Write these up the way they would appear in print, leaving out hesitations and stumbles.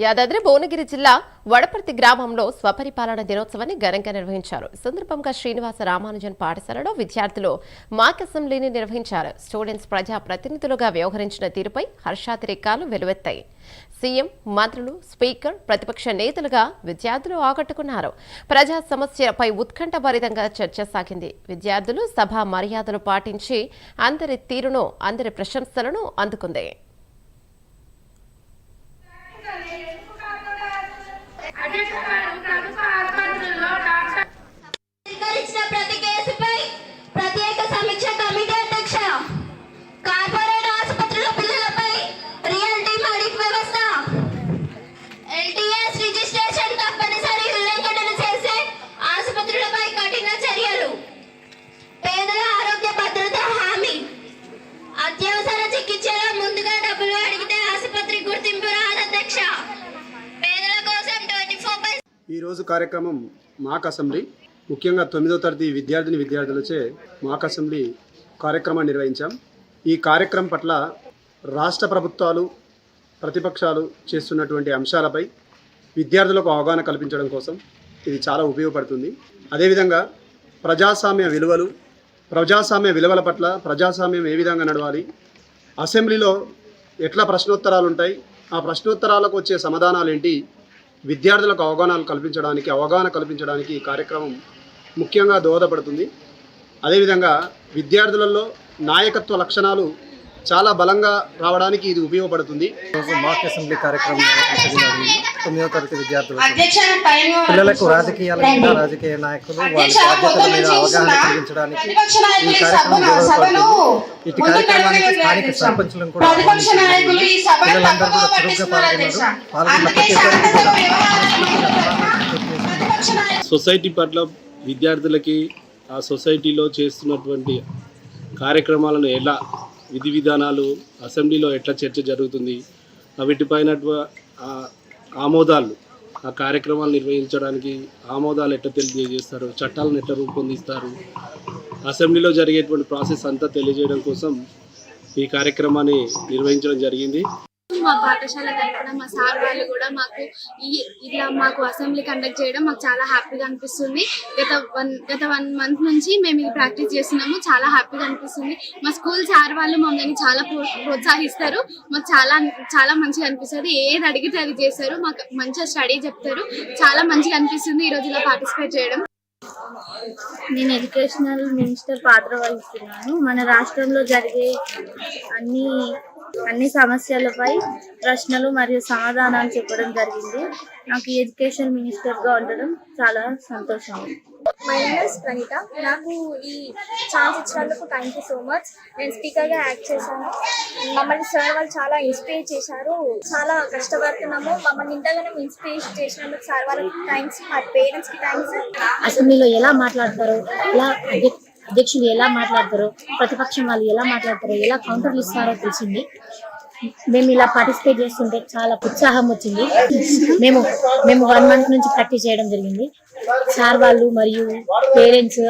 యాదాద్రి భువనగిరి జిల్లా వడపర్తి గ్రామంలో స్వపరిపాలన దినోత్సవాన్ని ఘనంగా నిర్వహించారు. సందర్భంగా శ్రీనివాస రామానుజన్ పాఠశాలలో విద్యార్థులు మాక్ అసెంబ్లీని నిర్వహించారు. స్టూడెంట్స్ ప్రజా ప్రతినిధులుగా వ్యవహరించిన తీరుపై హర్షాతిరేకాలు వెలువెత్తాయి. సీఎం, మంత్రులు, స్పీకర్, ప్రతిపక్ష నేతలుగా విద్యార్థులు ఆకట్టుకున్నారు. ప్రజా సమస్యలపై ఉత్కంఠభరితంగా చర్చ సాగింది. విద్యార్థులు సభా మర్యాదలు పాటించి అందరి తీరును, అందరి ప్రశంసలను అందుకుంది. ఈరోజు కార్యక్రమం మాక్ అసెంబ్లీ, ముఖ్యంగా 9వ తరగతి విద్యార్థులచే మాక్ అసెంబ్లీ కార్యక్రమాన్ని నిర్వహించాం. ఈ కార్యక్రమం పట్ల రాష్ట్ర ప్రభుత్వాలు, ప్రతిపక్షాలు చేస్తున్నటువంటి అంశాలపై విద్యార్థులకు అవగాహన కల్పించడం కోసం ఇది చాలా ఉపయోగపడుతుంది. అదేవిధంగా ప్రజాస్వామ్య విలువల పట్ల ప్రజాస్వామ్యం ఏ విధంగా నడవాలి, అసెంబ్లీలో ఎట్లా ప్రశ్నోత్తరాలు ఉంటాయి, ఆ ప్రశ్నోత్తరాలకు వచ్చే సమాధానాలు ఏంటి, విద్యార్థులకు అవగాహన కల్పించడానికి ఈ కార్యక్రమం ముఖ్యంగా దోహదపడుతుంది. అదేవిధంగా విద్యార్థులలో నాయకత్వ లక్షణాలు చాలా బలంగా రావడానికి ఇది ఉపయోగపడుతుంది. మాక్ అసెంబ్లీ కార్యక్రమం 9వ తరగతి విద్యార్థులు పిల్లలకు రాజకీయ నాయకులు వాళ్ళ బాధ్యతల మీద అవగాహన కలిగించడానికి ఈ కార్యక్రమం దోహదపడుతుంది. ఇటు కార్యక్రమానికి స్థానిక సర్పంచులను కూడా పిల్లలందరూ కూడా చురుగ్గా పాల్గొన్న ప్రతి సొసైటీ పట్ల విద్యార్థులకి ఆ సొసైటీలో చేస్తున్నటువంటి కార్యక్రమాలను ఎలా, విధి విధానాలు, అసెంబ్లీలో ఎట్లా చర్చ జరుగుతుంది, వీటిపైన ఆమోదాలు, ఆ కార్యక్రమాలు నిర్వహించడానికి ఆమోదాలు ఎట్లా తెలియజేస్తారు, చట్టాలను ఎట్లా రూపొందిస్తారు, అసెంబ్లీలో జరిగేటువంటి ప్రాసెస్ అంతా తెలియజేయడం కోసం ఈ కార్యక్రమాన్ని నిర్వహించడం జరిగింది. మా పాఠశాల తరఫున మా సార్ వాళ్ళు కూడా మాకు అసెంబ్లీ కండక్ట్ చేయడం మాకు చాలా హ్యాపీగా అనిపిస్తుంది. గత వన్ మంత్ నుంచి మేము ఇది ప్రాక్టీస్ చేస్తున్నాము. చాలా హ్యాపీగా అనిపిస్తుంది. మా స్కూల్ సార్ వాళ్ళు మమ్మల్ని చాలా ప్రోత్సహిస్తారు. మాకు చాలా మంచిగా అనిపిస్తుంది. ఏది అడిగితే అది చేస్తారు. మాకు మంచిగా స్టడీ చెప్తారు. చాలా మంచిగా అనిపిస్తుంది ఈరోజు ఇలా పార్టిసిపేట్ చేయడం. నేను ఎడ్యుకేషనల్ మినిస్టర్ పాత్ర వహిస్తున్నాను. మన రాష్ట్రంలో జరిగే అన్ని సమస్యలపై ప్రశ్నలు మరియు సమాధానాలు చెప్పడం జరిగింది. నాకు ఎడ్యుకేషన్ మినిస్టర్గా ఉండడం చాలా సంతోషం. My name is Praneetha. నాకు ఈ ఛాన్స్ ఇచ్చినందుకు థ్యాంక్ యూ సో మచ్. నేను స్పీకర్గా యాక్ట్ చేశాను. మమ్మల్ని సార్ వాళ్ళు చాలా ఇన్స్పైర్ చేశారు. చాలా కష్టపడుతున్నాము. మమ్మల్ని ఇంతగానో ఇన్స్పైర్ చేసినందుకు సార్ వాళ్ళకి థ్యాంక్స్, మా పేరెంట్స్కి థ్యాంక్స్. అసెంబ్లీలో ఎలా మాట్లాడతారో, అధ్యక్షులు ఎలా మాట్లాడతారో, ప్రతిపక్షం వాళ్ళు ఎలా మాట్లాడతారో, ఎలా కౌంటర్లు ఇస్తారో తెలిసింది. మేము ఇలా పార్టిసిపేట్ చేస్తుంటే చాలా ఉత్సాహం వచ్చింది. మేము 1 మంత్ నుంచి ప్రాక్టీస్ చేయడం జరిగింది. సార్ వాళ్ళు మరియు పేరెంట్స్,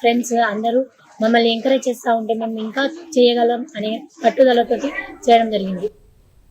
ఫ్రెండ్స్ అందరూ మమ్మల్ని ఎంకరేజ్ చేస్తూ ఉంటే మేము ఇంకా చేయగలం అనే పట్టుదలతోటి చేయడం జరిగింది.